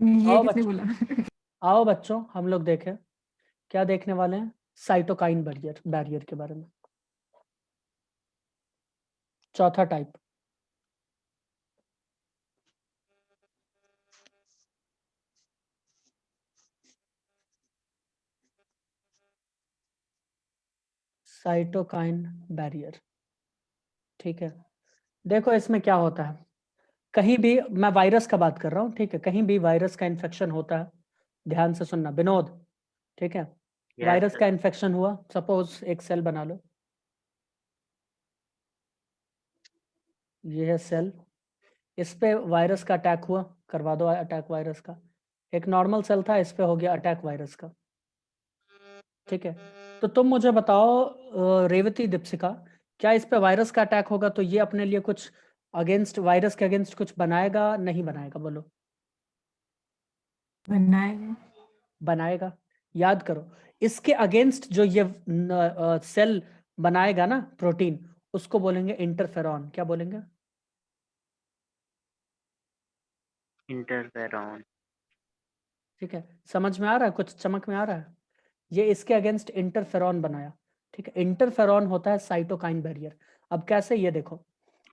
ये आओ किसने बच्चों, बोला? आओ बच्चों, हम लोग देखें क्या देखने वाले हैं। साइटोकाइन बैरियर के बारे में, चौथा टाइप। साइटोकाइन बैरियर, ठीक है। देखो इसमें क्या होता है, कहीं भी, मैं वायरस का बात कर रहा हूँ, ठीक है, कहीं भी वायरस का इन्फेक्शन होता है, ध्यान से सुनना विनोद, ठीक है। वायरस का इन्फेक्शन हुआ, सपोज एक सेल बना लो, ये है सेल, इस पे वायरस का अटैक हुआ, करवा दो अटैक वायरस का। एक नॉर्मल सेल था, इस पे हो गया अटैक वायरस का, ठीक है। तो तुम मुझे बताओ रेवती, दीपशिका, क्या इस पे वायरस का अटैक होगा तो ये अपने लिए कुछ अगेंस्ट वायरस के अगेंस्ट कुछ बनाएगा, नहीं बनाएगा, बोलो। बनाएगा। बनाएगा। याद करो, इसके अगेंस्ट जो ये सेल बनाएगा ना प्रोटीन, उसको बोलेंगे इंटरफेरॉन। क्या बोलेंगे? इंटरफेरॉन। ठीक है, समझ में आ रहा है, कुछ चमक में आ रहा है। ये इसके अगेंस्ट इंटरफेरॉन बनाया, ठीक है। इंटरफेरॉन होता है साइटोकाइन बैरियर। अब कैसे, ये देखो,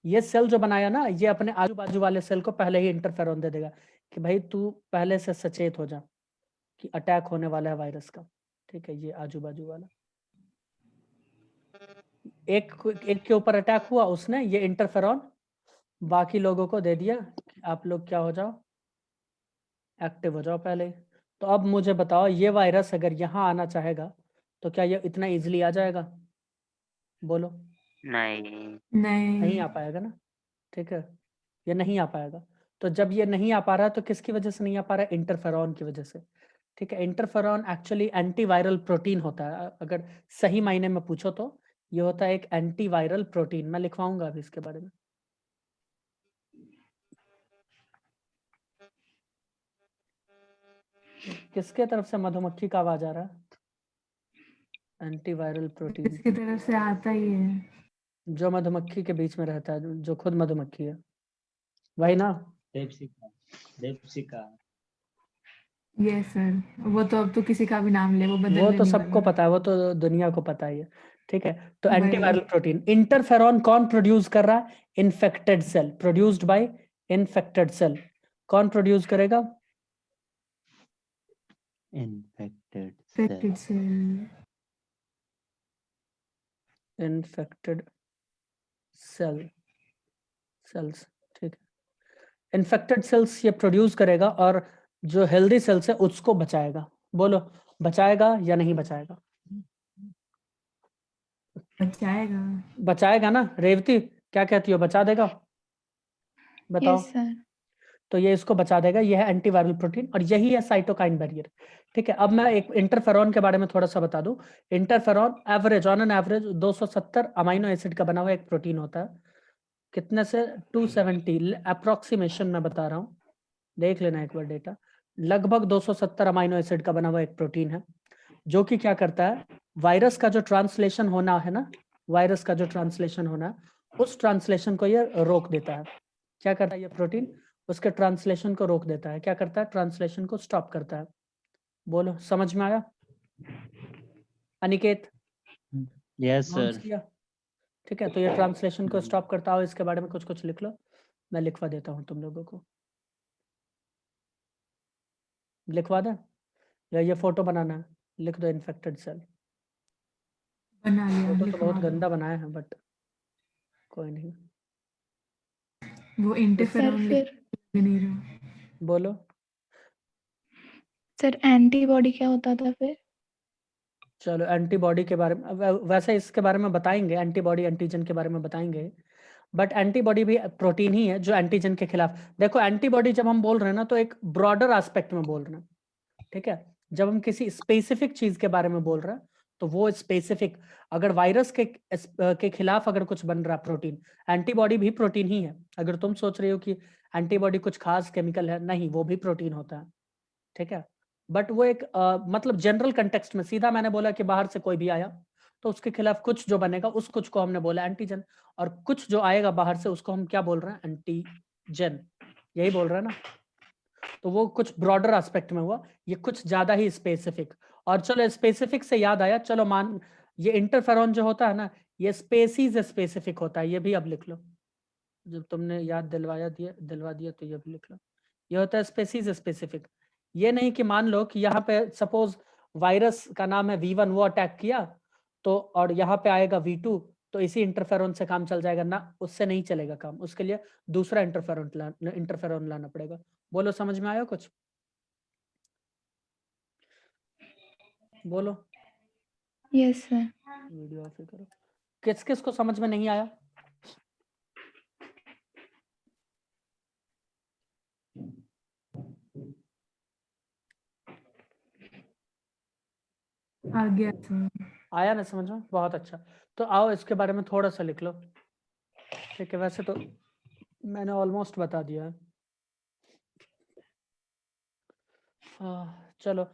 ये सेल जो बनाया ना, ये अपने आजू बाजू वाले सेल को पहले ही इंटरफेरॉन दे देगा कि भाई तू पहले से सचेत हो जा कि अटैक होने वाला है वायरस का, ठीक है। ये आजू बाजू वाला एक एक के ऊपर अटैक हुआ, उसने ये इंटरफेरॉन बाकी लोगों को दे दिया कि आप लोग क्या हो जाओ, एक्टिव हो जाओ पहले। तो अब मुझे बताओ, ये वायरस अगर यहाँ आना चाहेगा तो क्या ये इतना इजीली आ जाएगा? बोलो। नहीं। नहीं आ पाएगा ना, ठीक है, ये नहीं आ पाएगा। तो जब ये नहीं आ पा रहा है तो किसकी वजह से नहीं आ पा रहा है? इंटरफेरॉन की वजह से, ठीक है। इंटरफेरॉन एक्चुअली एंटीवायरल प्रोटीन होता है, अगर सही मायने में पूछो तो ये होता है एक एंटीवायरल प्रोटीन। मैं लिखवाऊंगा अभी इसके बारे में। किसके तरफ से मधुमक्खी का आवाज आ रहा है? एंटीवायरल प्रोटीन इसकी तरफ से आता ही है। जो मधुमक्खी के बीच में रहता है, जो खुद मधुमक्खी है, वही ना? देवसिका। यस सर, वो तो अब तो किसी का भी नाम ले, वो वो बदलने तो नहीं सबको वाला। पता है, वो तो दुनिया को पता ही है, ठीक है। तो वही। एंटीवायरल प्रोटीन, इंटरफेरॉन कौन प्रोड्यूस कर रहा है? Infected cell, produced by infected cell. कौन प्रोड्यूस करेगा? Infected infected cell. Infected cell, cells, ठीक है। इन्फेक्टेड सेल्स ये प्रोड्यूस करेगा और जो हेल्दी सेल्स है उसको बचाएगा। बोलो, बचाएगा या नहीं बचाएगा? बचाएगा। बचाएगा ना रेवती, क्या कहती हो, बचा देगा? बताओ। Yes sir. तो ये इसको बचा देगा, ये है एंटीवायरल प्रोटीन और यही है साइटोकाइन बैरियर, ठीक है। अब मैं एक इंटरफेरॉन के बारे में थोड़ा सा बता दूं। Interferon average, on an average 270 amino acid का बना हुआ एक प्रोटीन होता है। कितने से? 270, अप्रोक्सीमेशन में बता रहा हूँ, देख लेना एक बार डेटा। लगभग 270 अमीनो एसिड का बना हुआ एक प्रोटीन है, जो कि क्या करता है, वायरस का जो ट्रांसलेशन होना है ना, वायरस का जो ट्रांसलेशन होना है, उस ट्रांसलेशन को ये रोक देता है। क्या करता है ये प्रोटीन? उसके ट्रांसलेशन को रोक देता है। क्या करता है? ट्रांसलेशन को स्टॉप करता है। बोलो, समझ में आया? Aniket, yes notes sir. किया? ठीक है, तो ये ट्रांसलेशन को स्टॉप करता हो, इसके बारे में कुछ कुछ लिख लो, मैं लिखवा देता हूँ तुम लोगों को। लिखवा दें या ये फोटो बनाना है? लिख दो इन्फेक्टेड सेल। बना लिया, फोटो तो लिखवा बहुत दो। गंदा बनाया है, बट कोई नहीं। वो सर इंटरफेरॉन फिर नहीं रहा। बोलो। सर एंटीबॉडी क्या होता था फिर? चलो एंटीबॉडी के बारे में वैसे इसके बारे में बताएंगे, एंटीबॉडी एंटीजन के बारे में बताएंगे, बट एंटीबॉडी भी प्रोटीन ही है जो एंटीजन के खिलाफ। देखो एंटीबॉडी जब हम बोल रहे हैं ना, तो एक ब्रॉडर एस्पेक्ट में बोल रहे हैं, ठीक है। जब हम किसी स्पेसिफिक चीज के बारे में बोल रहे हैं तो वो स्पेसिफिक, अगर वायरस के खिलाफ अगर कुछ बन रहा है प्रोटीन, एंटीबॉडी भी प्रोटीन ही है। अगर तुम सोच रहे हो कि एंटीबॉडी कुछ खास केमिकल है, नहीं, वो भी प्रोटीन होता है, ठीक है। बट वो एक मतलब जनरल कंटेक्स्ट में, सीधा मैंने बोला कि बाहर से कोई भी आया तो उसके खिलाफ कुछ जो बनेगा, उस कुछ को हमने बोला एंटीजन, और कुछ जो आएगा बाहर से उसको हम क्या बोल रहे हैं? एंटीजन। यही बोल रहे हैं ना। तो वो कुछ ब्रॉडर एस्पेक्ट में हुआ, ये कुछ ज्यादा ही स्पेसिफिक। और चलो स्पेसिफिक से याद आया, चलो मान ये इंटरफेरॉन जो होता है ना, ये स्पेसीज स्पेसिफिक होता है, ये भी अब लिख लो, जब तुमने याद दिलवा दिया तो ये भी लिख लो। ये होता है स्पेसीज स्पेसिफिक। ये नहीं कि मान लो कि यहाँ पे सपोज वायरस का नाम है V1, वो अटैक किया तो, और यहाँ पे आएगा V2, तो इसी इंटरफेरॉन से काम चल जाएगा ना, उससे नहीं चलेगा काम, उसके लिए दूसरा इंटरफेरॉन लाना पड़ेगा। बोलो समझ में आया कुछ? बोलो। Yes sir. वीडियो ऑफ ही करो। किस किस को समझ में नहीं आया? आ गया सर। आया ना समझ में? बहुत अच्छा। तो आओ इसके बारे में थोड़ा सा लिख लो। ठीक है, वैसे तो मैंने ऑलमोस्ट बता दिया है। चलो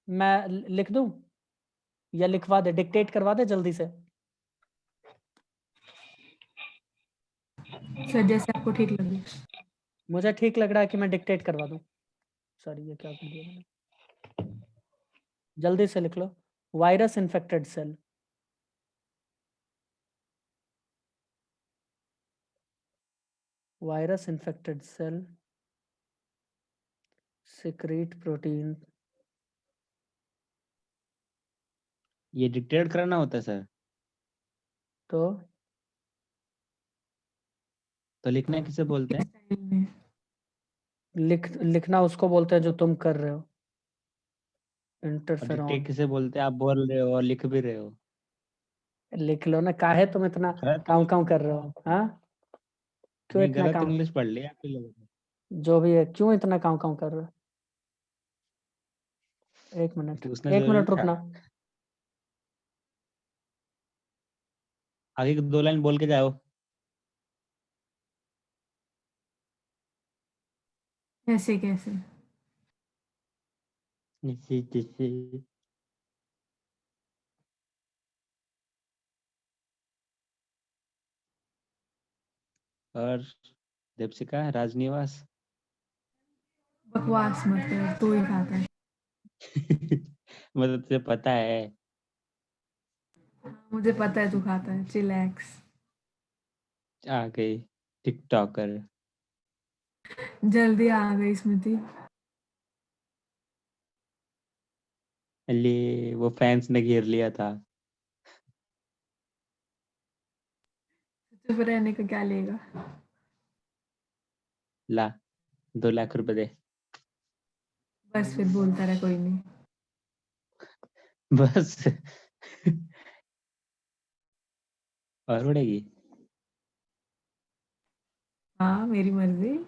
मैं लिख दूं या लिखवा दे, डिक्टेट करवा दे जल्दी से? सर जैसे आपको ठीक लगे। मुझे ठीक लग रहा है कि मैं डिक्टेट करवा दूं। सॉरी, ये क्या कर दिया मैंने? जल्दी से लिख लो। Virus infected cell, virus infected cell secrete protein. ये डिक्टेट करना होता है सर? तो लिखना किसे बोलते हैं? स्टाइल में। लिखना उसको बोलते हैं जो तुम कर रहे हो, और इंटरफेरॉन। डिक्टेट किसे बोलते हैं? आप बोल रहे हो और लिख भी रहे हो। लिख लो ना, काहे तुम इतना गलत काम काम कर रहे हो? हाँ, क्यों नहीं, इतना गलत काम? इंग्लिश पढ़ लिया आप लोगों ने। जो भी है, क्यों इतना काम काम कर रहे हो? एक पूछना मिनट जरूरी था। रुकना। आगे की 2 लाइन बोल के जाओ। ऐसे कैसे? जैसे जैसे और दीपशिका राजनिवास। बकवास मत कर, तू ही खाता है। मतलब तुझे पता है? मुझे पता है तू खाता है, चिलैक्स। आ गई टिकटॉकर। जल्दी आ गई स्मृति। ले वो फैंस ने घेर लिया था। चुप रहने का क्या लेगा? ला 2 लाख रुपए दे। बस फिर बोलता रहा, कोई नहीं। बस। और उड़ेगी। हाँ मेरी मर्जी।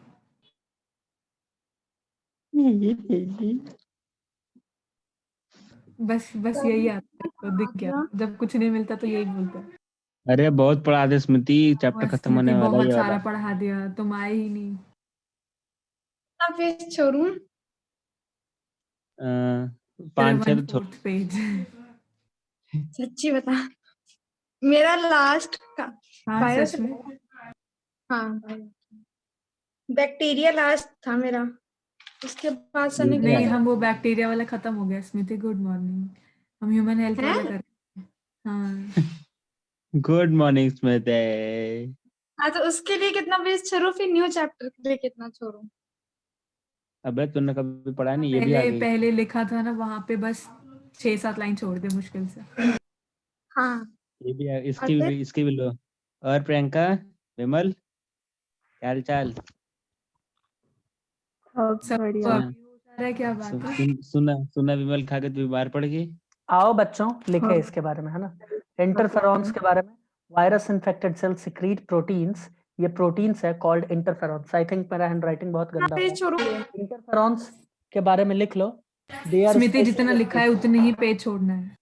बस बस यही आता है, तो दिख गया, जब कुछ नहीं मिलता तो यही बोलता है। अरे बहुत पढ़ा दे स्मृति, चैप्टर बस खत्म होने स्मृति वाला है बहुत ये सारा वाला। पढ़ा दिया, तुम आए ही नहीं। पेज छोड़ूं? 5-6 तो 1/4 पेज। सच्ची बता, मेरा लास्ट का हाँ वायरस। सच में। हाँ, बैक्टीरिया लास्ट था मेरा, उसके बाद से ये नहीं, है। हम वो बैक्टीरिया वाला खत्म हो गया स्मृति, गुड मॉर्निंग। हम ह्यूमन हेल्थ है? वाला कर रहे हैं। हाँ गुड मॉर्निंग स्मृति। हाँ, तो उसके लिए कितना पेज छोड़ू, फिर न्यू चैप्टर के लिए कितना छोड़ू? अबे तूने कभी पढ़ा नहीं, ये भी आ पहले गई। पहले लिखा था ना वहां पे, बस 6-7 लाइन छोड़ दे मुश्किल से। हाँ, ये भी आ, और फिर इसकी भी लो। और प्रियंका, विमल, क्या हाल चाल? सब सुना अभी हो जा रहा है, क्या बात है? सुना विमल खा के तू बीमार पड़ गई। आओ बच्चों, लिखे इसके बारे में, है ना, इंटरफेरॉन्स के बारे में। Virus infected cell secrete proteins, ये प्रोटीन्स है कॉल्ड इंटरफेरॉन्स। आई थिंक मेरा हैंडराइटिंग बहुत कितना गंदा पेज है। छोड़ू? इंटरफेरॉन्स के बारे में लिख लो। दे आर स्मृति जितना लिखा है उतने ही पेज छोड़ना है।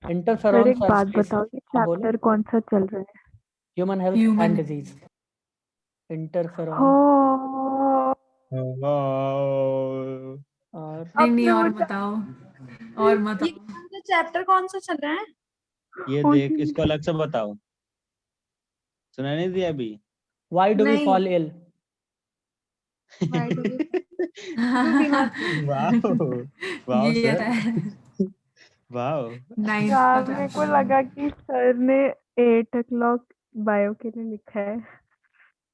सर इंटरफेरॉन्स एक बात बताओ, ये बोलो। चैप्टर कौन सा चल रहा है? Human health Human and health। Disease. Interferon हो और नहीं नहीं, अब और मुझे बताओ, और मत ये आओ। कौन सा चैप्टर कौन सा चल रहा है? ये देख, इसको अलग से बताओ। सुना नहीं दिया अभी? व्हाई डू वी नहीं। Fall ill? Why do we not? वाह ये सर, है वाह। 9th यार का मेरे को chapter। लगा कि सर ने 8 o'clock बायो के लिए लिखा है,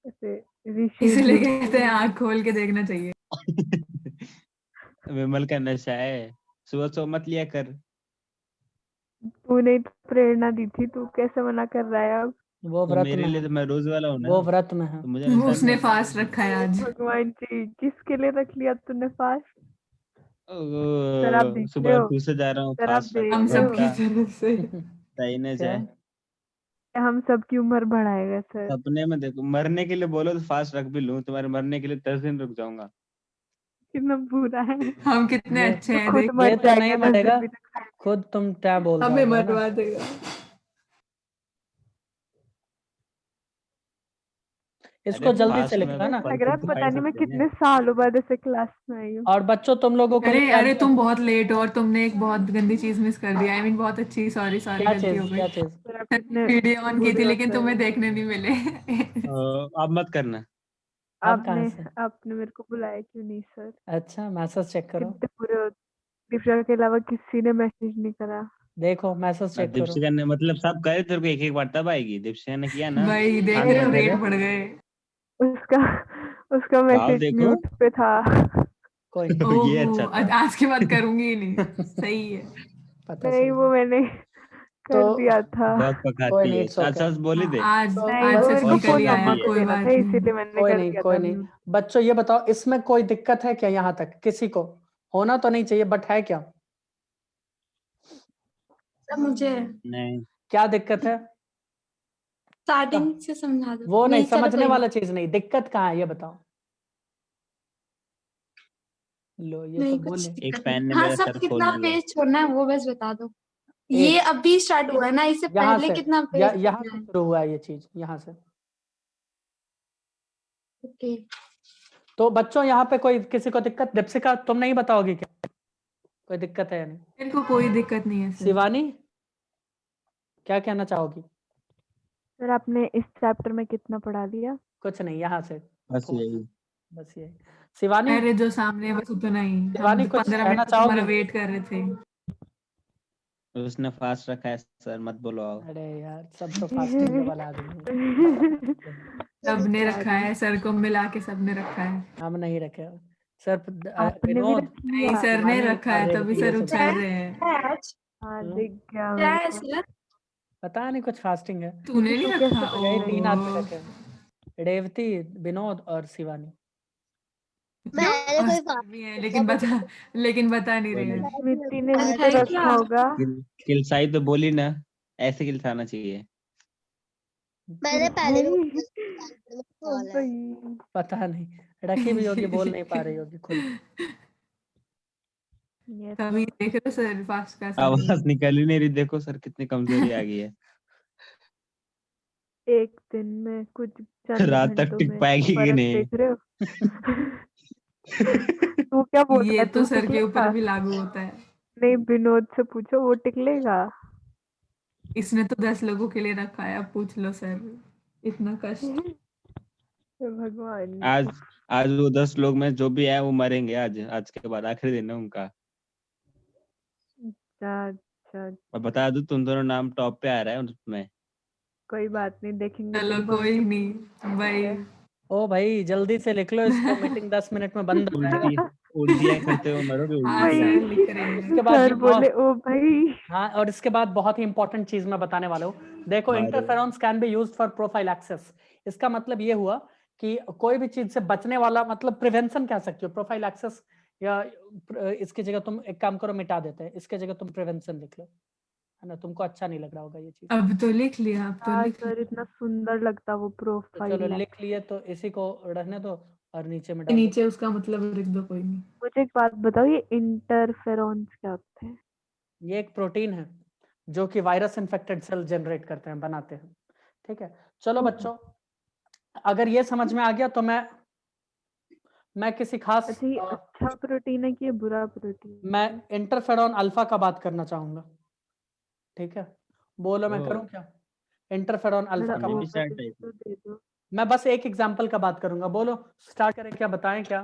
ऐसे इसलिए reschedule कहते हैं आँख खोल के देखना चाहिए। विमल का नशा है, सुबह सो मत लिया कर। तूने ही तो प्रेरणा दी थी, तू कैसे मना कर रहा है अब? वो तो व्रत मेरे में लिए है, तो मैं रोज वाला हूँ ना, वो व्रत में है। तो मुझे वो नशा उसने नहीं है। फास्ट रखा है आज। भगवान जी, किसके लिए रख लिया तूने फास्ट? सर आप ओ, देख रहे सुबह हो? 2 से जा रहा हूँ सर आप फास्ट देख हम रहे हो? सबकी तरफ से। सही न क्या? जाए। हम सबकी उम्र बढ़ाएगा सर। सपने में देखो, मरने के लिए बोलो तो फास्ट रख भी लूं, तुम्हारे मरने के लिए 10 दिन रुक जाऊंगा। कितना बुरा है। हम कितने ये अच्छे तो हैं खुद देख। मर ये तो नहीं जाएगा 10 मरेगा, दिन भी तक। खुद तुम क्या बोल रहे हमें हो, है ना? मरवा देगा। इसको अरे जल्दी से फास्ट में लिखना ना। लग रहा है तो पता खाई नहीं मैं सकते हैं कितने ना। सालों बाद ऐसे क्लास में आई हूँ। और बच्चों तुम लोगों को अरे नहीं याद अरे जो- तुम बहुत लेट हो और तुमने एक बहुत गंदी चीज मिस कर दी। आई मीन बहुत अच्छी, सॉरी सॉरी, क्या गलती हो चीज, गई। क्या चीज? सर आप मैंने कितने वीडियो ऑन की थी बुरे हो लेकिन सर। तुम्हें देखने नहीं मिले। अब मत करना। अब कहाँ आपने से? आपने मेरे को बुलाया क्यों नहीं सर? अच्छा, मैसेज चेक करो, कितने बुरे हो। दीक्षा के अलावा किसी ने मैसेज नहीं करा। देखो मैसेज चेक करो। दीपशिका ने मतलब सब करे तेरे को एक एक बार तब आएगी। दीपशिका ने किया ना, भाई देख शांत रहे हो, बैठे रेट रहे। बढ़ गए। उसका उसका आओ मैसेज देखो। म्यूट पे था। कोई नहीं। ये ओहो, अच्छा था। आज के बाद करूंगी ही नहीं। सही है। पता नहीं चल वो मैंने तो कर दिया था। बहुत कोई पकाती नहीं, है, इट्स साथ ओके। साथ बोली हाँ, दे। आज तो नहीं आज वो से मेरे को बहुत फिजिकली फोन आया, मम्मा पकाती को कोई देना बात था, नहीं। इसीलिए मैंने कोई कर नहीं, दिया कोई था नहीं। म्यूट। बच्चों ये बताओ, इसमें कोई दिक्कत है क्या? यहाँ तक किसी को होना तो नहीं चाहिए, बट है क्या? सब मुझे नहीं, क्या दिक्कत है? स्टार्टिंग से समझा दो। वो नहीं, चलो समझने कोई वाला नहीं। चीज नहीं, दिक्कत कहाँ है ये बताओ। लो ये तो नहीं बोले। कुछ एक दिक्कत फैन नहीं। ने हाँ मेरा सब सर खोल कितना दिया। पेज छोड़ना है वो बस बता दो। ये एक अभी स्टार्ट हुआ है ना, इससे यहाँ पहले से कितना पेज यहाँ छोड़ना से है? शुरू हुआ है ये चीज, यहाँ से। ओके। तो बच्चों यहाँ पे कोई किसी को दिक्कत? दीपशिका तुम नहीं बताओगी क्या कोई दिक्कत है या नहीं? मेरे को कोई दिक्कत नहीं है सर। शिवानी क्या कहना चाहोगी? सर आपने इस चैप्टर में कितना पढ़ा दिया? कुछ नहीं, यहाँ से बस यही। बस ये। शिवानी, अरे जो सामने है बस उतना ही। हम शिवानी कुछ 15 कहना मिनट से तुम्हारा चाहोगे? वेट कर रहे थे। उसने फास्ट रखा है सर, मत बोलो आओ। अरे यार, सब तो फास्टिंग वाला आदमी है। सबने क्या रखा है, सर को मिला के सबने रखा है। हम नहीं रखे सर। आपने भी विनोद, रख नहीं, लिया? सर ने शिवानी रखा और है तभी रेवती ये सर सब उछल रहे हैं। आज हाँ हाँ, दिख गया क्या मेरे है को। सर? पता नहीं कुछ फास्टिंग है। तूने नहीं तो रखा? कैसे यही 3 आदमी ओ रखे हैं, रेवती, विनोद और शिवानी। क्यों? मैंने कोई सर भी है लेकिन बता नहीं कोई रहे नहीं। हैं। स्मृति ने भी तो है क्या? रखा होगा। किलसाई तो बोली ना, ऐसे किलसाना चाहिए। मैंने पहले भी भाई बोला है। भाई पता नहीं, रखी भी होगी, बोल नहीं पा रही होगी खुल। ये तभी देख रहे हो सर फास्ट का सारे। आवाज निकल ही नहीं रही, देखो सर कितनी कमजोरी आ गई है। एक दिन में कुछ चंद रात तक घंटों टिक में पाएगी कि फर्क नहीं। देख रहे हो? तू क्या बोल रहा ये है? तो तू सर टिक के ऊपर लेगा? भी लागू होता है। नहीं विनोद से पूछो, वो टिक लेगा। इसने तो 10 लोगों के लिए रखा है, अब पूछ लो सर। इतना कष्ट। भगवान आज आज वो 10 लोग में जो भी है वो मरेंगे आज, आज के बाद आखिरी दिन है उनका। अच्छा अच्छा, और बता दूं, तुम दोनों नाम टॉप पे आ रहा है उसमें। कोई बात नहीं, देखेंगे चलो तेरी कोई भविष्य नहीं भाई। है। ओ भाई जल्दी से लिख लो इसको, मीटिंग 10 मिनट में बंद हो जाएगा। उल्टी उल्टियां करते हुए मरोगे, हाँ उल्टियां। सर लिख रहे हैं। इसके बाद सर ये बोले बहुत, ओ भाई। हाँ, और इसके बाद बहुत ही इंपॉर्टेंट चीज मैं बताने वाला हूँ। देखो, अरे interferons can be used for prophylaxis. इसका मतलब ये हुआ कि कोई भी चीज से बचने वाला, मतलब प्रिवेंशन कह सकते हो, प्रोफाइलैक्सिस। या इसकी जगह तुम एक काम करो, मिटा देते हैं, इसके जगह तुम प्रिवेंशन लिख लो, है ना? तुमको अच्छा नहीं लग रहा होगा ये चीज। अब तो लिख लिया, अब तो हाँ लिख सर, इतना सुंदर लगता वो तो चलो प्रोफाइल। लिख लिए तो इसी को रहने दो और नीचे में लिया। डाल दो। नीचे उसका मतलब लिख दो, कोई नहीं। मुझे एक बात बताओ, ये इंटरफेरॉन्स क्या होते हैं? ये एक प्रोटीन है जो कि वायरस इन्फेक्टेड सेल जनरेट करते हैं, बनाते हैं। ठीक है, चलो बच्चों, अगर ये समझ में आ गया तो मैं किसी खास अच्छा, ये अच्छा प्रोटीन है कि ये बुरा प्रोटीन मैं है? इंटरफेरॉन अल्फा का बात करना चाहूंगा। ठीक है, बोलो मैं ओ, करूं क्या? इंटरफेरॉन अल्फा थोड़ा का हमें भी ओवरव्यू चाहिए। तो दे दो। मैं बस एक एग्जांपल का बात करूंगा। बोलो, स्टार्ट करें, क्या बताएं क्या?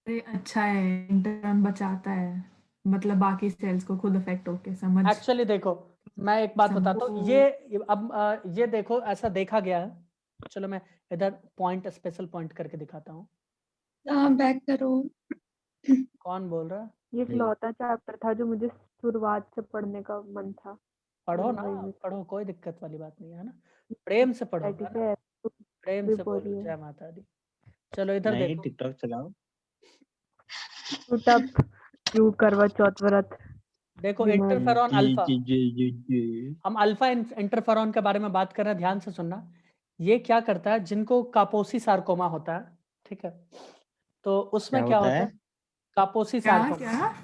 अरे अच्छा है, इंटरन बचाता है, मतलब बाकी सेल्स को खुद इफेक्ट होके समझ। एक्चुअली देखो, मैं एक बात बताता हूँ, ये अब ये देखो, ऐसा देखा गया है। चलो मैं इधर पॉइंट, स्पेशल पॉइंट करके दिखाता हूँ। बैक करो। कौन बोल रहा है? ये नहीं। इकलौता चैप्टर था जो मुझे शुरुआत से पढ़ने का मन था। पढ़ो ना, वही मैं पढ़ो, कोई दिक्कत वाली बात नहीं है ना, प्रेम से पढ़ो, है ठीक ना, है, प्रेम भी से बोल बोलो रही है। जय माता दी। चलो इधर नहीं, देखो, टिकटॉक चलाओ। शूट अप, यू करवा चौथ व्रत। देखो विमल। इंटरफेरॉन जी अल्फा, जी जी जी जी। हम अल्फा इंटरफेरॉन के बारे में बात कर रहे हैं, ध्यान से सुनना। ये क्या करता है, जिनको कापोसी सार्कोमा होता है, ठीक है, तो उसमें क्या क्या होता होता है? है, कापोसी क्या सार्कोमा। क्या?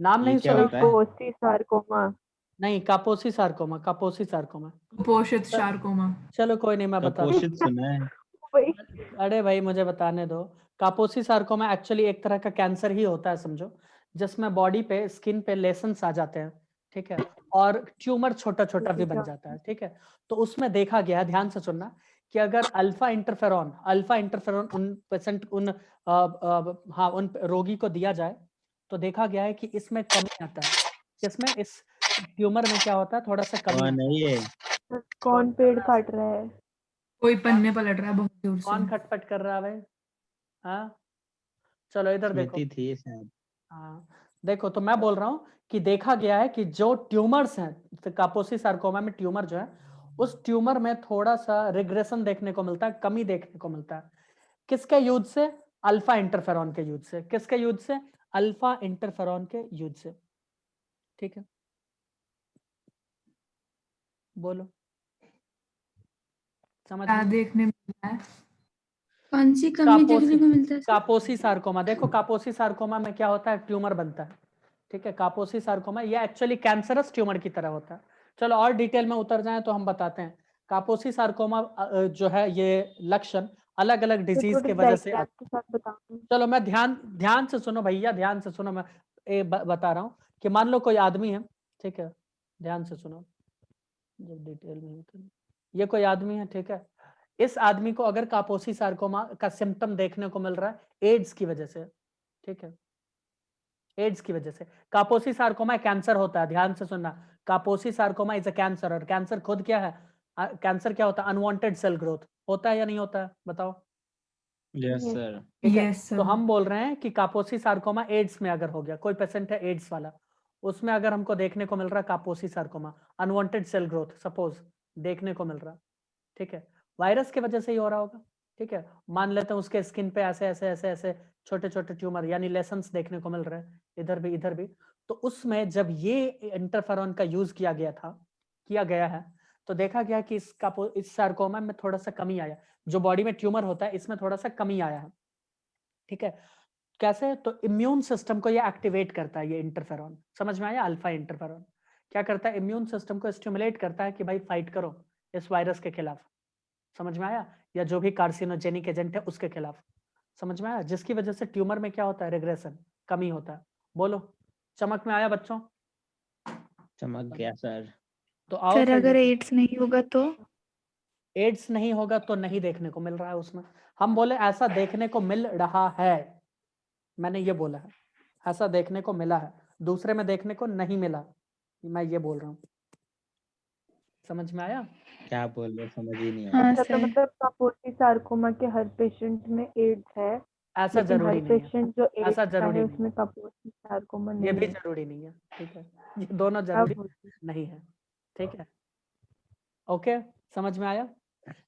नाम ये नहीं क्या सुना? होता है? कोसी सार्कोमा। नहीं, कापोसी सार्कोमा, कापोसी सार्कोमा। कुपोषित शार्कोमा। चलो कोई नहीं, मैं बता दूं। कपोषित सुना है। वही। अरे भाई मुझे बताने दो। कापोसी सार्कोमा एक्चुअली एक तरह का कैंसर ही होता है, समझो, जिसमें बॉडी पे, स्किन पे लेशंस आ जाते हैं, ठीक है, और ट्यूमर छोटा छोटा भी बन जाता है, ठीक है। तो उसमें देखा गया है, ध्यान से सुनना, कि अगर अल्फा इंटरफेरॉन उन पेशेंट, हाँ, उन रोगी को दिया जाए, तो देखा गया है कि इसमें कमी आता है। किसमें? इस ट्यूमर में क्या होता है, थोड़ा सा कमी कौन आता है है। ये? कौन पेड़ काट रहा है? कोई पन्ने पलट रहा है बहुत दूर से। कौन खटपट कर रहा है भाई? हाँ, चलो इधर देखो। स्मृति थी शायद। हाँ, देखो, तो मैं बोल रहा हूँ कि देखा गया है कि जो ट्यूमर्स हैं, तो कापोसी सार्कोमा में ट्यूमर जो है, उस ट्यूमर में थोड़ा सा रिग्रेशन देखने को मिलता है, कमी देखने को मिलता है। किसके यूज से? अल्फा इंटरफेरॉन के यूज से। किसके यूज से? अल्फा इंटरफेरॉन के यूज से, ठीक है। बोलो, समझ क्या में? देखने मिला है? कौन सी कमी देखने को मिलता है सर? कापोसी सार्कोमा, देखो कापोसी सार्कोमा में क्या होता है, ट्यूमर बनता है, ठीक है। कापोसी सार्कोमा ये एक्चुअली कैंसरस ट्यूमर की तरह होता है। चलो और डिटेल में उतर जाएं तो हम बताते हैं। कापोसी सार्कोमा जो है, ये लक्षण अलग अलग तो डिजीज थोड़े के वजह से डायग्राम के साथ बताऊं। चलो मैं ध्यान ध्यान से सुनो भैया, ध्यान से सुनो, मैं बता रहा हूँ कि मान लो कोई आदमी है, ठीक है, ध्यान से सुनो, जब डिटेल में उतरें। ये कोई आदमी है, ठीक है, इस आदमी को अगर कापोसी सार्कोमा का सिम्टम देखने को मिल रहा है एड्स की वजह से, ठीक है, एड्स की वजह से। कापोसी सार्कोमा कैंसर होता है, ध्यान से सुनना, कापोसी सार्कोमा इज अ कैंसर, और कैंसर खुद क्या है? कैंसर क्या होता है? अनवांटेड सेल ग्रोथ होता है या नहीं होता है, बताओ? Yes sir. ठीक है, यस तो सर। हम बोल रहे हैं कि कापोसी सार्कोमा एड्स में अगर हो गया, कोई पेशेंट है एड्स वाला, उसमें अगर हमको देखने को मिल रहा है Kaposi sarcoma, unwanted cell growth suppose देखने को मिल रहा, ठीक है, वायरस की वजह से ही हो रहा होगा, ठीक है, मान लेते हैं उसके स्किन पे ऐसे ऐसे ऐसे ऐसे छोटे छोटे ट्यूमर यानी लेशंस देखने को मिल रहे हैं, इधर भी, तो उसमें जब ये इंटरफेरॉन का यूज किया गया है, तो देखा गया कि इस सार्कोमा में थोड़ा सा कमी आया, जो बॉडी में ट्यूमर होता है इसमें थोड़ा सा कमी आया है, ठीक है। कैसे? तो इम्यून सिस्टम को ये एक्टिवेट करता है, ये इंटरफेरॉन, समझ में आया? अल्फा इंटरफेरॉन क्या करता है? इम्यून सिस्टम को स्टिमुलेट करता है कि भाई फाइट करो इस वायरस के खिलाफ, समझ में आया? या जो भी कार्सिनोजेनिक एजेंट है उसके खिलाफ, समझ में आया? जिसकी वजह से ट्यूमर में क्या होता है? रिग्रेशन, कमी होता है। बोलो, चमक में आया बच्चों? चमक गया सर। तो आओ सर फिर अगर एड्स नहीं होगा तो? एड्स नहीं होगा तो नहीं देखने को मिल रहा है उसमें, हम बोले ऐसा देखने को मिल रहा है, मैंने ये बोला है, ऐसा देखने को मिला है, दूसरे में देखने को नहीं मिला, मैं ये बोल रहा हूँ, समझ में आया? क्या बोल रहे, समझ ही नहीं आया। हाँ अच्छा, तो सर। मतलब कापोसी सार्कोमा के हर पेशेंट में एड्स है, ऐसा लेकिन हर जरूरी नहीं है, पेशेंट जो एड्स ऐसा का जरूरी है नहीं उसमें कापोसी सार्कोमा है, ये नहीं भी है। जरूरी नहीं है, ठीक है, ये दोनों अब जरूरी होती नहीं है, ठीक है, ओके, समझ में आया?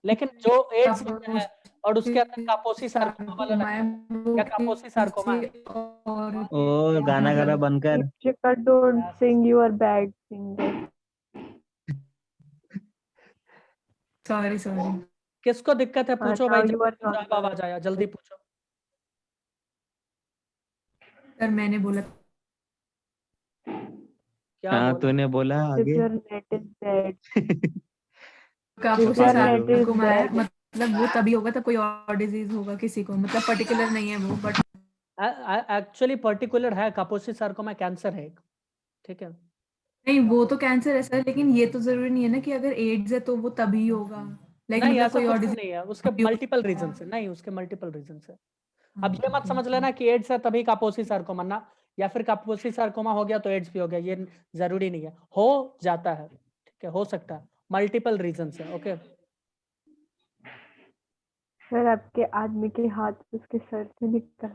लेकिन जो एड्स वाला है और उसके अंदर कापोसी सार्कोमा वाला सार्कोमा है, लक्षण है, वो क्या कापोसी सार्कोमा है? किसी और ओ, गाना गाना बंद कर। है। Don't sing, you are bad singer. Sorry sorry. किसको दिक्कत है पूछो भाई, नाउ यू जल्दी आर पूछो, अब आवाज आया, जल्दी पूछो। सर मैंने बोला क्या हाँ, बोला? तूने बोला इफ आगे। Your net is bad, कापोसी your पागल नेट लोग। इज सार्कोमा है, बैड। मतलब वो तभी होगा तब कोई और डिजीज होगा किसी को, मतलब पर्टिकुलर नहीं है वो, बट एक्चुअली पर्टिकुलर है, कापोसी सार्कोमा कैंसर है एक, ठीक है। नहीं वो तो कैंसर है सर, लेकिन ये तो जरूरी नहीं है ना कि अगर एड्स है तो वो तभी होगा। लाइक नहीं मतलब ऐसा कोई कुछ और भी डिजीज नहीं है, उसके अभी हो मल्टीपल सकता है। रीजन है, नहीं उसके मल्टीपल रीजन है। अब ये मत ओके, समझ लेना कि एड्स है तभी कापोसी सार्कोमा ना, या फिर कापोसी सार्कोमा हो गया तो एड्स भी हो गया, ये जरूरी नहीं है, हो जाता है, ठीक है, हो सकता है, मल्टीपल रीजन है। ओके सर आपके आदमी के हाथ उसके सर से निकल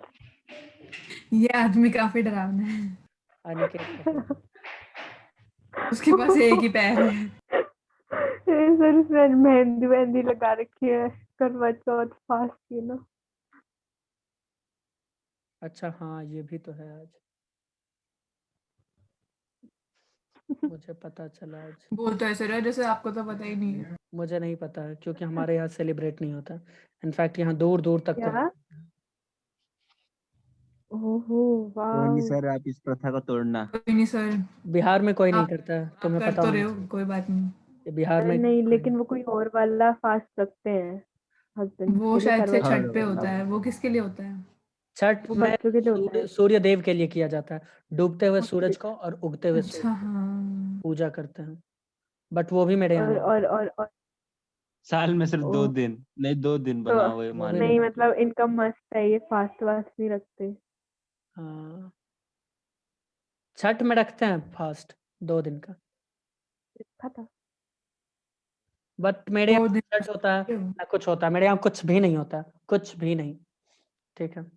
ये आदमी काफी डरावना है, अनिकेत का उसके पास एक ही पैर है। सर उसने मेहंदी वेहंदी लगा रखी है, करवा चौथ फास्ट ना। अच्छा हाँ ये भी तो है, आज मुझे पता चला आज, बोल तो ऐसे रहा है जैसे आपको तो पता ही नहीं है। मुझे नहीं पता है क्योंकि हमारे यहाँ सेलिब्रेट नहीं होता, इनफैक्ट यहाँ दूर दूर तक कोई क्या? ओहो कोई नहीं वाह। सर, आप इस प्रथा को तोड़ना। कोई नहीं सर, बिहार में कोई नहीं आप करता है, आप तुम्हें कर पता तो होना रहे हो, चाहिए, कोई बात नहीं। ये बिहार में नहीं कोई लेकिन नहीं। वो कोई और वाला फास्ट रखते हैं, हस्बैंड वो के लिए, शायद से करवा छठ चौथ पे वाला। होता है, वो किसके लिए होता है? छठ वो में बच्चों के लिए होता है। सूर्य देव के लिए किया जाता है, डूबते हुए सूरज Okay. को और उगते हुए सूरज अच्छा को हाँ, पूजा करते हैं, बट वो भी मेरे यहाँ और नहीं, और और और साल में सिर्फ ओ, 2 दिन, नहीं 2 दिन तो बनाओ, ये वो मान भी नहीं लो। नहीं। मतलब इनका मस्त है, ये फास्ट वास्ट नहीं रखते। हाँ छठ में रखते हैं फास्ट 2 दिन का, देखा था। बट मेरे यहाँ 4 दिन छठ होता है क्यों? ना कुछ होता है, मेरे यहाँ कुछ भी नहीं होता है, कुछ भी नहीं, ठीक है।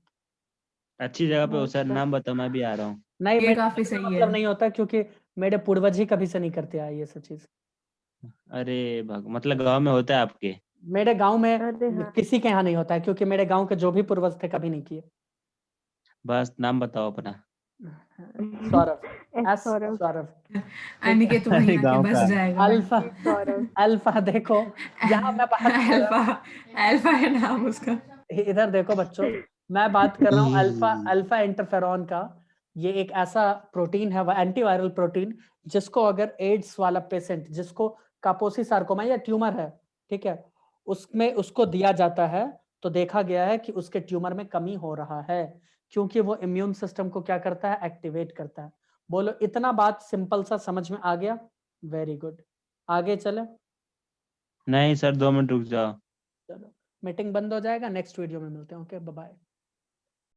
अच्छी जगह पे हो सर, अच्छा। नाम बताओ, मैं भी आ रहा हूँ। नहीं ये मेरे काफी घर में सही मतलब है। नहीं होता क्योंकि मेरे पूर्वज ही कभी से नहीं करते आए ये सब चीज, अरे मतलब गांव में होता है आपके? मेरे गांव में अरे हाँ। किसी के यहाँ नहीं होता है क्योंकि मेरे गांव के जो भी पूर्वज थे कभी नहीं किए। बस नाम बताओ अपना। सौरभ, एस सौरभ। सौरभ, ठीक है। अनिकेत वहीं अरे आके गांव बस का। जाएगा। अल्फा, सौरभ। अल्फा देखो, यहाँ मैं बात कर रहा अल्फा, अल्फा है नाम उसका। हूँ, इधर देखो बच्चों, मैं बात कर रहा हूँ अल्फा, अल्फा इंटरफेरॉन का, ये एक ऐसा प्रोटीन है, एंटीवायरल प्रोटीन, जिसको अगर एड्स वाला पेशेंट जिसको कापोसी सार्कोमा या ट्यूमर है, ठीक है, उसमें उसको दिया जाता है तो देखा गया है कि उसके ट्यूमर में कमी हो रहा है, क्योंकि वो इम्यून सिस्टम को क्या करता है, एक्टिवेट करता है। बोलो इतना बात सिंपल सा समझ में आ गया, वेरी गुड, आगे चले। नहीं सर, 2 मिनट रुक जाओ। चलो मीटिंग बंद हो जाएगा, नेक्स्ट वीडियो में मिलते हैं, ओके बाय बाय।